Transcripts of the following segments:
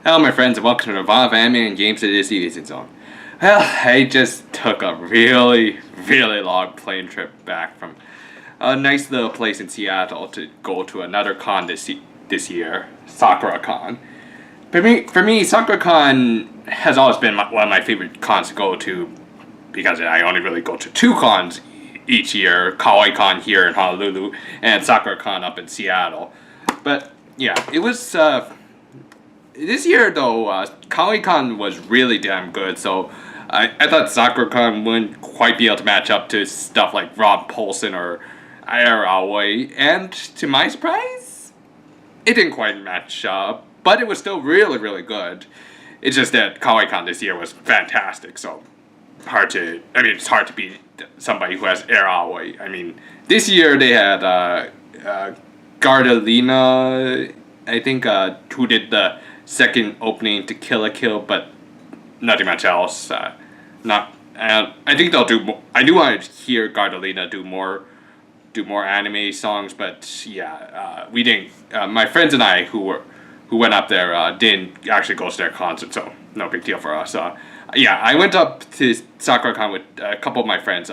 Hello my friends and welcome to the Evolve Anime and Games to this season zone. Well, I just took a really long plane trip back from a nice little place in Seattle to go to another con this year, Sakura Con. For me, Sakura Con has always been one of my favorite cons to go to because I only really go to two cons each year, Kawaii Con here in Honolulu and Sakura Con up in Seattle. But yeah, it was this year though, Kawaii-Con was really damn good, so I thought Sakura-Con wouldn't quite be able to match up to stuff like Rob Paulson or Air Aoi, and to my surprise, it didn't quite match up, but it was still really good. It's just that Kawaii-Con this year was fantastic, so it's hard to beat somebody who has Air Aoi. I mean, this year they had Gardalina, I think, who did the second opening to Kill la Kill, but nothing much else. I think they'll do more. I do want to hear Gardalina do more anime songs, but yeah, we didn't. My friends and I who went up there didn't actually go to their concert, so no big deal for us. Yeah, I went up to Sakura-Con with a couple of my friends,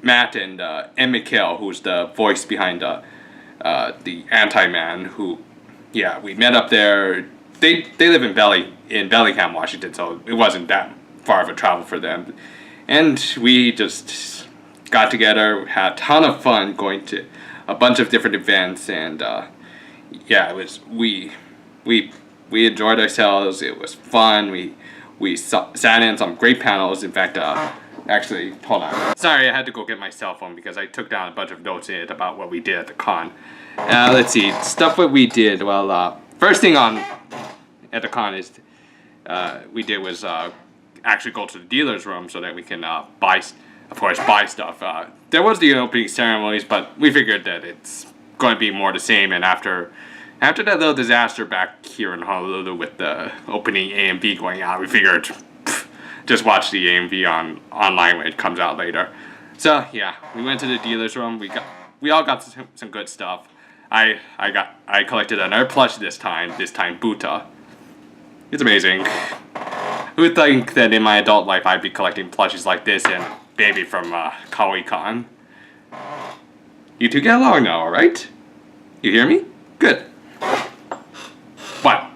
Matt and Mikhail, who's the voice behind the Anti-Man, who, yeah, we met up there. They live in Bellingham, Washington, so it wasn't that far of a travel for them. And we just got together, had a ton of fun going to a bunch of different events, and yeah, it was we enjoyed ourselves. It was fun. We sat in some great panels. In fact, actually, hold on. Sorry, I had to go get my cell phone because I took down a bunch of notes in it about what we did at the con. Let's see, stuff what we did. Well, first thing at the con is we did was actually go to the dealer's room so that we can buy stuff. There was the opening ceremonies, but we figured that it's going to be more the same. And after that little disaster back here in Honolulu with the opening AMV going out, we figured just watch the AMV online when it comes out later. So yeah, we went to the dealer's room. We all got some good stuff. I collected another plush this time Buta. It's amazing. Who would think that in my adult life I'd be collecting plushes like this and Baby from Kawaii-Con? You two get along now, alright? You hear me? Good. What?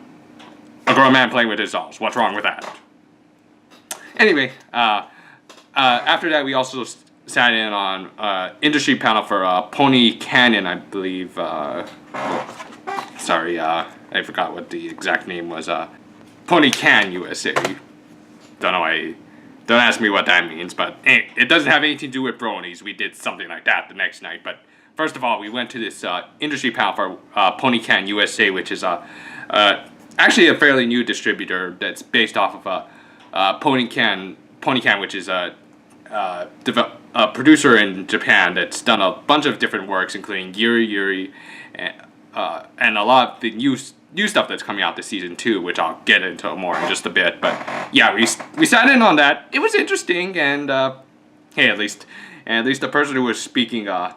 A grown man playing with his dolls. What's wrong with that? Anyway, after that we also sat in on industry panel for Pony Canyon, I believe. Sorry, I forgot what the exact name was. Pony Can USA. Don't ask me what that means, but it doesn't have anything to do with bronies. We did something like that the next night. But first of all, we went to this industry panel for Pony Can USA, which is actually a fairly new distributor that's based off of Pony Can, which is a producer in Japan that's done a bunch of different works, including Yuri, and a lot of the new stuff that's coming out this season too, which I'll get into more in just a bit. But yeah, we sat in on that. It was interesting, and hey, at least the person who was speaking, I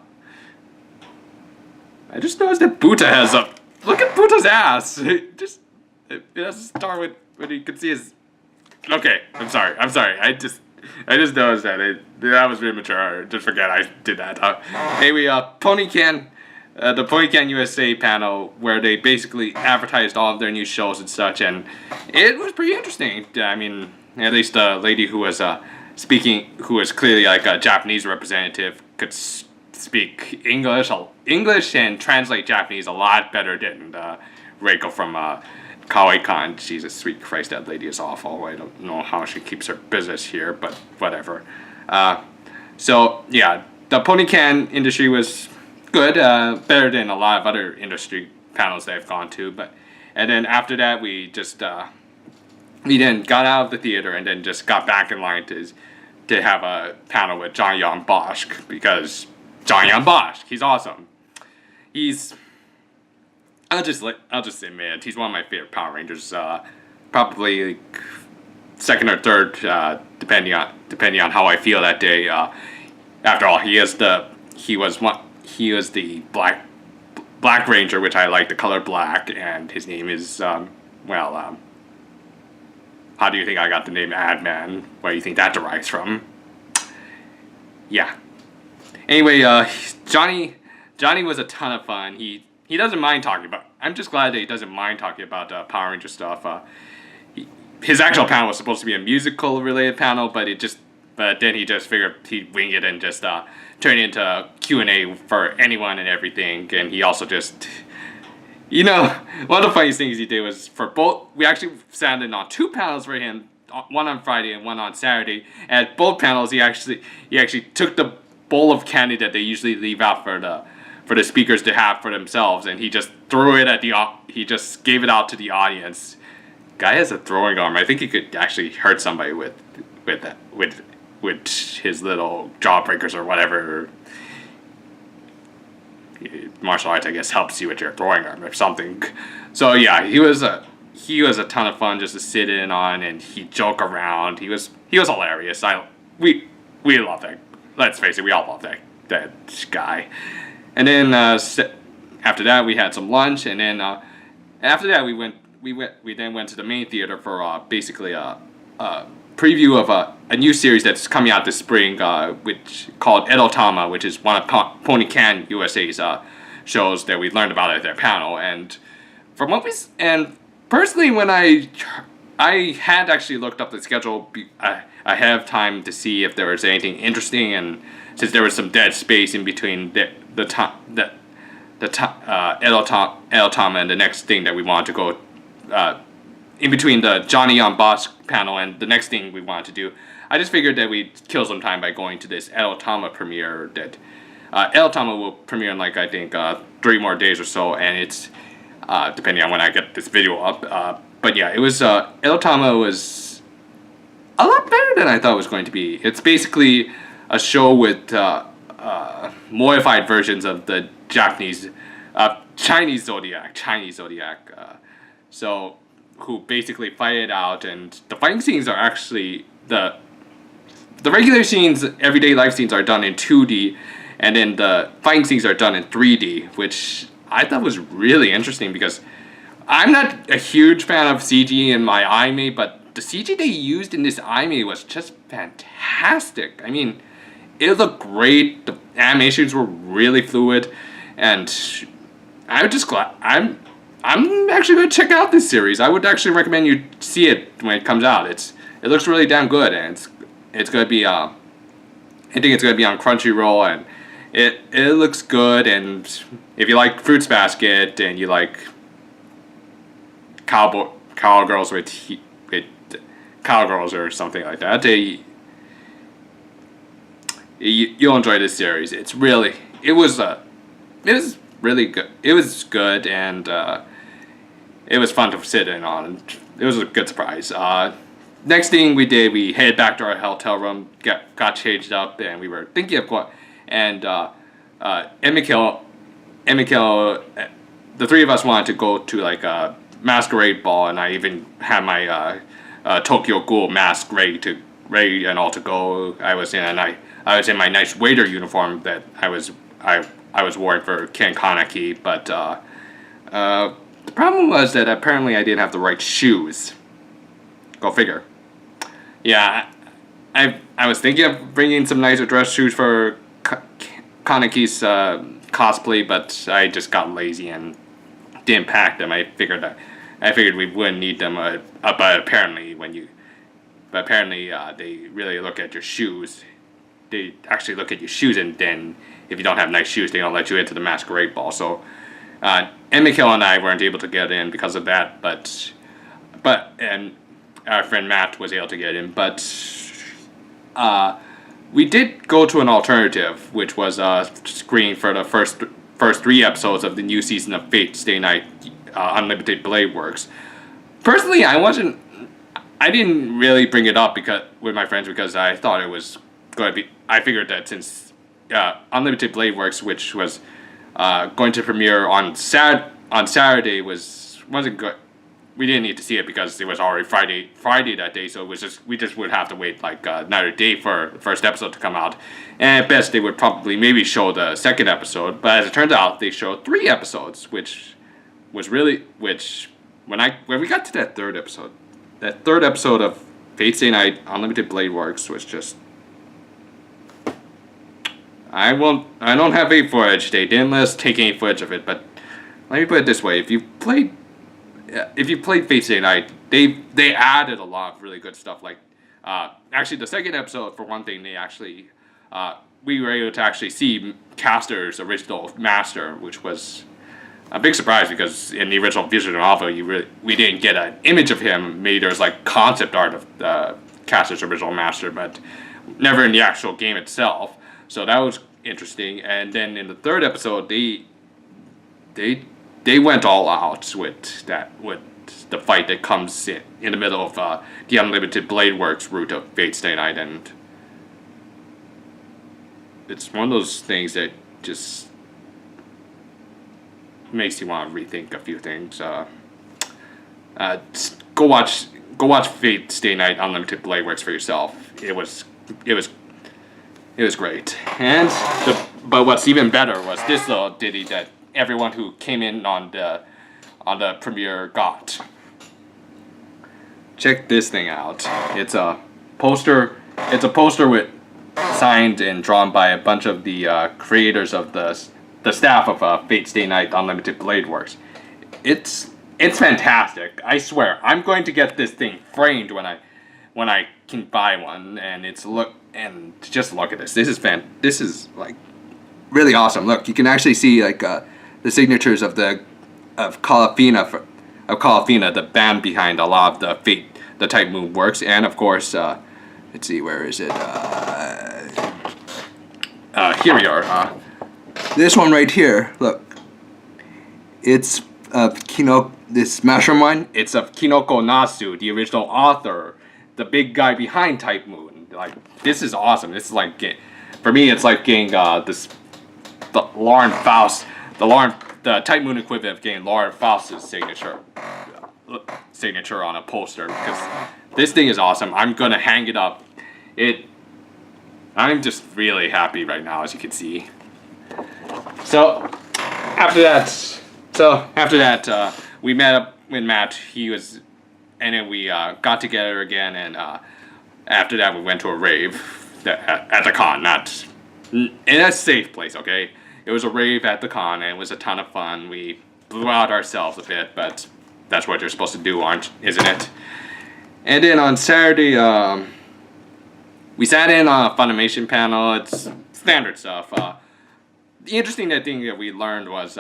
just noticed that Buta has a look at Buta's ass. It has a star with what you can see his. Okay, I'm sorry. I just noticed that that was immature. Just forget I did that. Anyway, Pony Can, the Pony Can USA panel where they basically advertised all of their new shows and such, and it was pretty interesting. I mean, at least the lady who was speaking, who was clearly like a Japanese representative, could speak English and translate Japanese a lot better than Reiko from Kawaii-Con. Jesus, sweet Christ, that lady is awful. I don't know how she keeps her business here, but whatever. So yeah, the Pony Can industry was good, better than a lot of other industry panels that I've gone to. And then after that, we then got out of the theater and then just got back in line to have a panel with John Bosch, because John Bosch, he's awesome. I'll just say, man, he's one of my favorite Power Rangers. Probably like second or third, depending on how I feel that day. After all, he was the Black Ranger, which I like the color black, and his name is how do you think I got the name Adman? Where do you think that derives from? Yeah. Anyway, Johnny was a ton of fun. He doesn't mind talking about. I'm just glad that he doesn't mind talking about Power Ranger stuff. His actual panel was supposed to be a musical related panel, but then he just figured he'd wing it and just turn it into Q&A for anyone and everything. And he also just, one of the funniest things he did was for both. We actually sat in on 2 panels for him, one on Friday and one on Saturday. And at both panels, he actually took the bowl of candy that they usually leave out for the speakers to have for themselves, and he just threw it he just gave it out to the audience. Guy has a throwing arm. I think he could actually hurt somebody with his little jawbreakers or whatever. Martial arts, I guess, helps you with your throwing arm or something. So yeah, he was a ton of fun just to sit in on, and he joke around. He was hilarious. We love that. Let's face it, we all love that guy. And then after that, we had some lunch, and then after that, we then went to the main theater for basically a preview of a new series that's coming out this spring, which called Edotama, which is one of Pony Can USA's shows that we learned about at their panel. And from what personally, when I had actually looked up the schedule ahead of time to see if there was anything interesting, and since there was some dead space in between Edotama and the next thing that we wanted to go in between the Johnny on Boss panel and the next thing we wanted to do, I just figured that we'd kill some time by going to this Edotama premiere that Edotama will premiere in I think 3 more days or so, and it's depending on when I get this video up. But yeah, it was Edotama was a lot better than I thought it was going to be. It's basically a show with modified versions of the Chinese Zodiac. So who basically fight it out, and the fighting scenes are actually the regular scenes, everyday life scenes are done in 2D, and then the fighting scenes are done in 3D, which I thought was really interesting because I'm not a huge fan of CG in my anime, but the CG they used in this anime was just fantastic. I mean, it looked great. The animations were really fluid, and I'm just glad. I'm actually going to check out this series. I would actually recommend you see it when it comes out. It looks really damn good, and it's going to be I think it's going to be on Crunchyroll, and it looks good. And if you like Fruits Basket and you like cowgirls with cowgirls or something like that, you'll enjoy this series. It was really good. It was good, and it was fun to sit in on. It was a good surprise. Next thing we did, we headed back to our hotel room, got changed up, and we were thinking of going. And Emikil, the 3 of us wanted to go to a masquerade ball, and I even had my Tokyo Ghoul mask ready and all to go. I was in my nice waiter uniform that I was wearing for Ken Kaneki, but the problem was that apparently I didn't have the right shoes. Go figure. Yeah, I was thinking of bringing some nicer dress shoes for Kaneki's cosplay, but I just got lazy and didn't pack them. I figured we wouldn't need them, but apparently they really look at your shoes. They actually look at your shoes, and then if you don't have nice shoes, they don't let you into the masquerade ball. So, Emikil and I weren't able to get in because of that, and our friend Matt was able to get in, but we did go to an alternative, which was a screening for the first 3 episodes of the new season of Fate Stay Night Unlimited Blade Works. Personally, I didn't really bring it up with my friends because I thought it was going to be. I figured that since Unlimited Blade Works, which was going to premiere on Saturday, wasn't good. we didn't need to see it because it was already Friday that day. So it was just we just would have to wait like another day for the first episode to come out. And at best, they would probably maybe show the second episode. But as it turns out, they showed 3 episodes, which was really when we got to that third episode of Fate Stay Night Unlimited Blade Works was just. I don't have any footage. They didn't let us take any footage of it, but let me put it this way: if you played Fate Stay Night, they added a lot of really good stuff. Like, actually, the second episode, for one thing, we were able to actually see Caster's original master, which was a big surprise because in the original visual novel, we didn't get an image of him. Maybe there was like concept art of Caster's original master, but never in the actual game itself. So that was interesting. And then in the third episode, they went all out with the fight that comes in the middle of the Unlimited Blade Works route of Fate Stay Night, and it's one of those things that just makes you want to rethink a few things. Go watch Fate Stay Night Unlimited Blade Works for yourself. It was great. But what's even better was this little ditty that everyone who came in on the premiere got. Check this thing out. It's a poster. It's a poster with signed and drawn by a bunch of the creators of the staff of Fate Stay Night Unlimited Blade Works. It's fantastic. I swear. I'm going to get this thing framed when I can buy one, and just look at this. This is like really awesome. Look, you can actually see like the signatures of Calafina the band behind a lot of the Fate the Type Moon works, and of course, let's see, where is it? Here we are. This one right here. Look, it's of this mushroom one. It's of Kinoko Nasu, the original author, the big guy behind Type Moon. Like, this is awesome. This is like for me, it's like getting the Lauren Faust, the Type Moon equivalent of getting Lauren Faust's signature on a poster, because this thing is awesome. I'm gonna hang it up. I'm just really happy right now, as you can see. So after that, we met up with Matt. And then we got together again, and after that we went to a rave at the con, not in a safe place, okay? It was a rave at the con, and it was a ton of fun. We blew out ourselves a bit, but that's what you're supposed to do, isn't it? And then on Saturday, we sat in on a Funimation panel. It's standard stuff. The interesting thing that we learned was,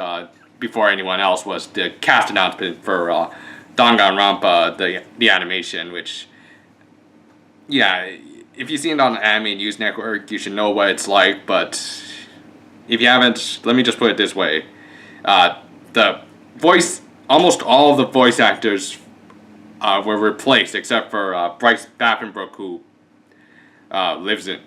before anyone else, was the cast announcement for Danganronpa, the animation, which, yeah, if you've seen it on the Anime News Network, you should know what it's like, but if you haven't, let me just put it this way. Almost all of the voice actors were replaced, except for Bryce Papenbrook, who lives in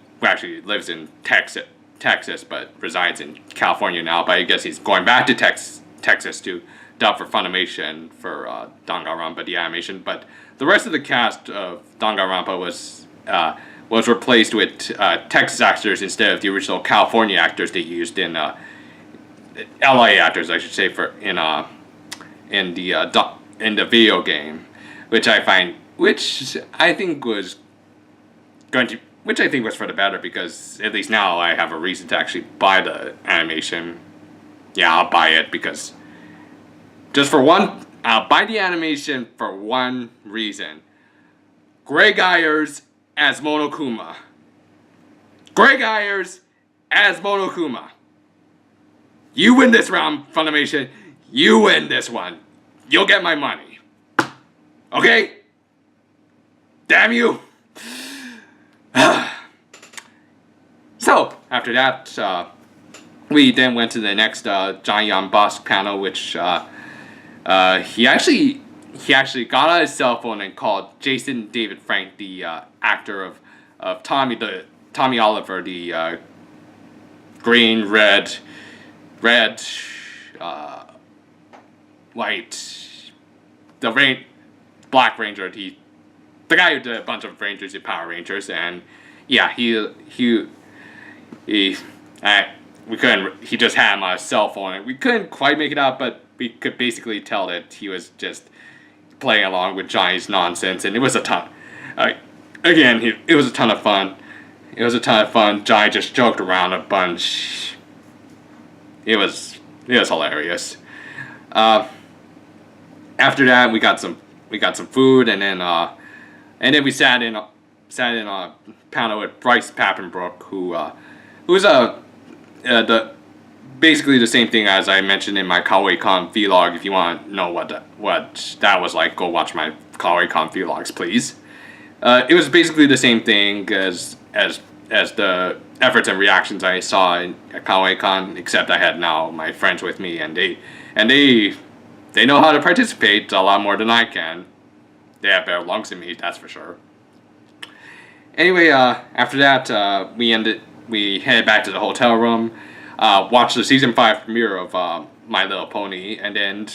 Texas, but resides in California now. But I guess he's going back to Texas to dub for Funimation for Danganronpa the animation. But the rest of the cast of Danganronpa was replaced with Texas actors instead of the original California actors they used in LA actors, I should say, in the video game, which I think was for the better, because at least now I have a reason to actually buy the animation. Yeah, I'll buy it because I'll buy the animation for one reason. Greg Ayers as Monokuma. Greg Ayers as Monokuma. You win this round, Funimation. You win this one. You'll get my money. Okay? Damn you. So, after that, we then went to the next Johnny on Bosk panel, which he actually got on his cell phone and called Jason David Frank, the actor of Tommy Oliver, the green, red, white, Black Ranger. The guy who did a bunch of Rangers in Power Rangers, and yeah, we couldn't. He just had him on a cell phone, and we couldn't quite make it out, but we could basically tell that he was just playing along with Johnny's nonsense, and it was a ton. It was a ton of fun. It was a ton of fun. Johnny just joked around a bunch. It was hilarious. After that, we got some food, and then we sat in a panel with Bryce Papenbrook, who's basically the same thing as I mentioned in my Sakura Con vlog. If you want to know what that was like, go watch my Sakura Con vlogs, please. It was basically the same thing as the efforts and reactions I saw in Sakura Con, except I had now my friends with me, and they know how to participate a lot more than I can. They have better lungs than me, that's for sure. Anyway, after that, we headed back to the hotel room, watched the season 5 premiere of My Little Pony, and then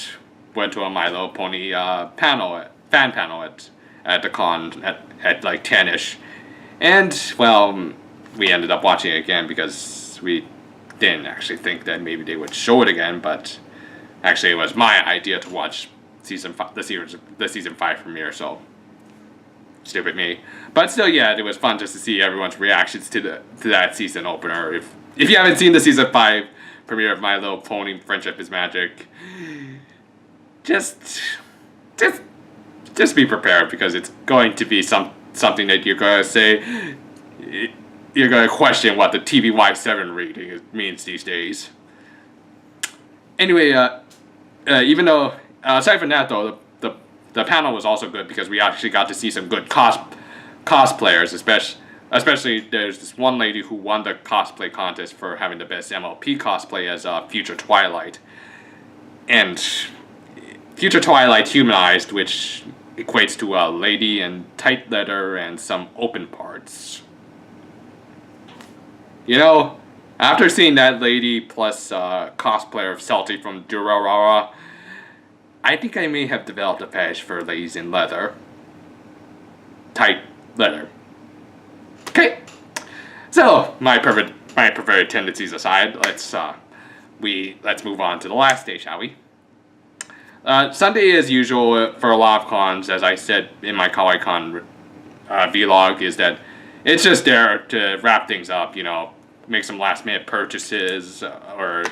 went to a My Little Pony fan panel at the con at like 10ish. And, well, we ended up watching it again because we didn't actually think that maybe they would show it again, but actually it was my idea to watch the season 5 premiere, so stupid me. But still, yeah, it was fun just to see everyone's reactions to that season opener. If you haven't seen the season 5 premiere of My Little Pony Friendship is Magic, just be prepared, because it's going to be something that you're going to say, you're going to question what the TVY7 rating means these days. Anyway, even though, aside from that though, the panel was also good because we actually got to see some good cosplayers, especially there's this one lady who won the cosplay contest for having the best MLP cosplay as Future Twilight. And Future Twilight humanized, which equates to a lady in tight leather and some open parts. You know, after seeing that lady plus cosplayer of Salty from Durarara, I think I may have developed a fetish for ladies in leather. Tight leather. Okay, so my perverted tendencies aside, let's move on to the last day, shall we? Sunday, as usual, for a lot of cons, as I said in my Kawaii Con vlog, is that it's just there to wrap things up, you know, make some last minute purchases, or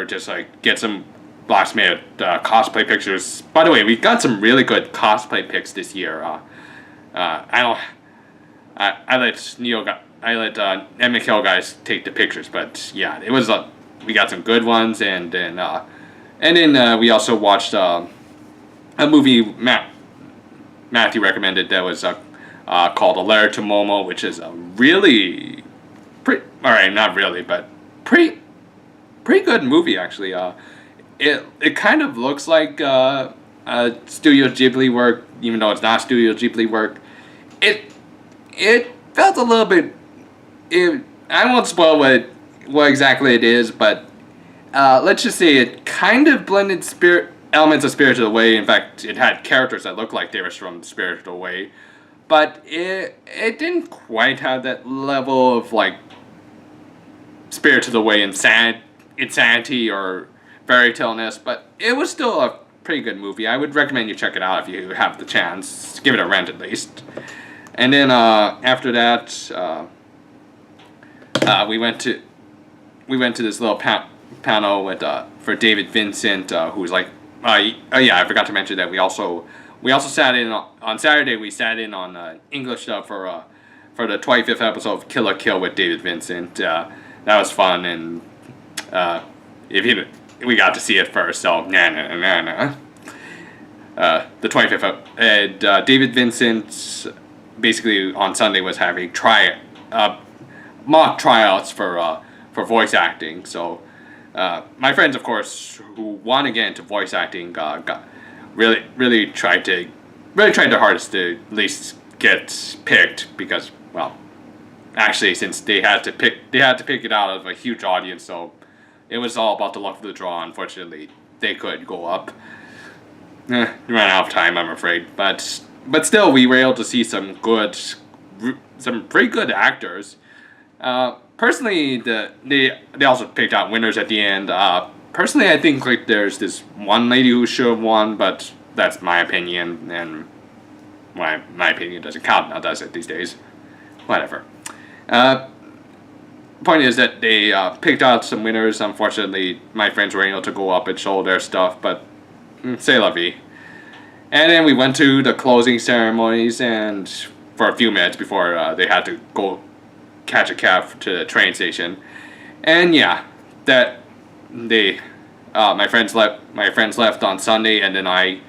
just like get some last minute cosplay pictures. By the way, we got some really good cosplay pics this year. I let Ed Mikhail guys take the pictures, but yeah, it was we got some good ones, and then we also watched a movie Matthew recommended that was called A Letter to Momo, which is a really not really, but pretty good movie actually. It kind of looks like a Studio Ghibli work, even though it's not Studio Ghibli work. It felt a little bit. I won't spoil what exactly it is, but let's just say it kind of blended elements of Spirited Away. In fact, it had characters that looked like they were from Spirited Away, but it didn't quite have that level of like Spirited Away insanity or fairy tale-ness, but it was still a pretty good movie. I would recommend you check it out if you have the chance. Give it a rent at least. And then after that, we went to this little panel with for David Vincent, who's like, yeah, I forgot to mention that we also sat in on Saturday. We sat in on English stuff for the 25th episode of Kill la Kill with David Vincent. That was fun, and we got to see it first, so The 25th and David Vincent basically on Sunday was having mock tryouts for voice acting. So my friends, of course, who want to get into voice acting, really tried their hardest to at least get picked, because, well, actually, since they had to pick it out of a huge audience, so it was all about the luck of the draw. Unfortunately, they could go up. ran out of time, I'm afraid. But still, we were able to see some pretty good actors. Personally, they also picked out winners at the end. Personally, I think like there's this one lady who should have won, but that's my opinion, and my opinion doesn't count now, does it, these days? Whatever. Point is that they picked out some winners. Unfortunately, my friends were able to go up and show their stuff, but c'est la vie. And then we went to the closing ceremonies, and for a few minutes before they had to go catch a cab to the train station. And yeah, that they my friends left on Sunday, and then I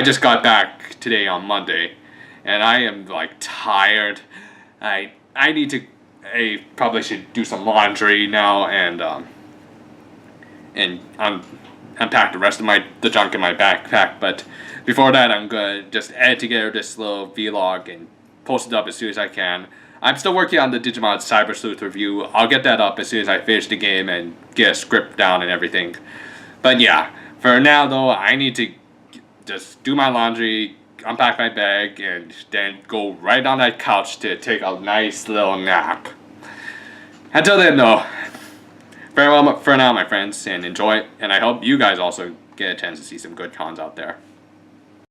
just got back today on Monday, and I am like tired. I need to probably should do some laundry now and unpack the rest of the junk in my backpack. But before that, I'm gonna just edit together this little vlog and post it up as soon as I can. I'm still working on the Digimon Cyber Sleuth review. I'll get that up as soon as I finish the game and get a script down and everything. But yeah, for now though, I need to just do my laundry, unpack my bag, and then go right on that couch to take a nice little nap. Until then though, farewell for now, my friends, and enjoy it, and I hope you guys also get a chance to see some good cons out there.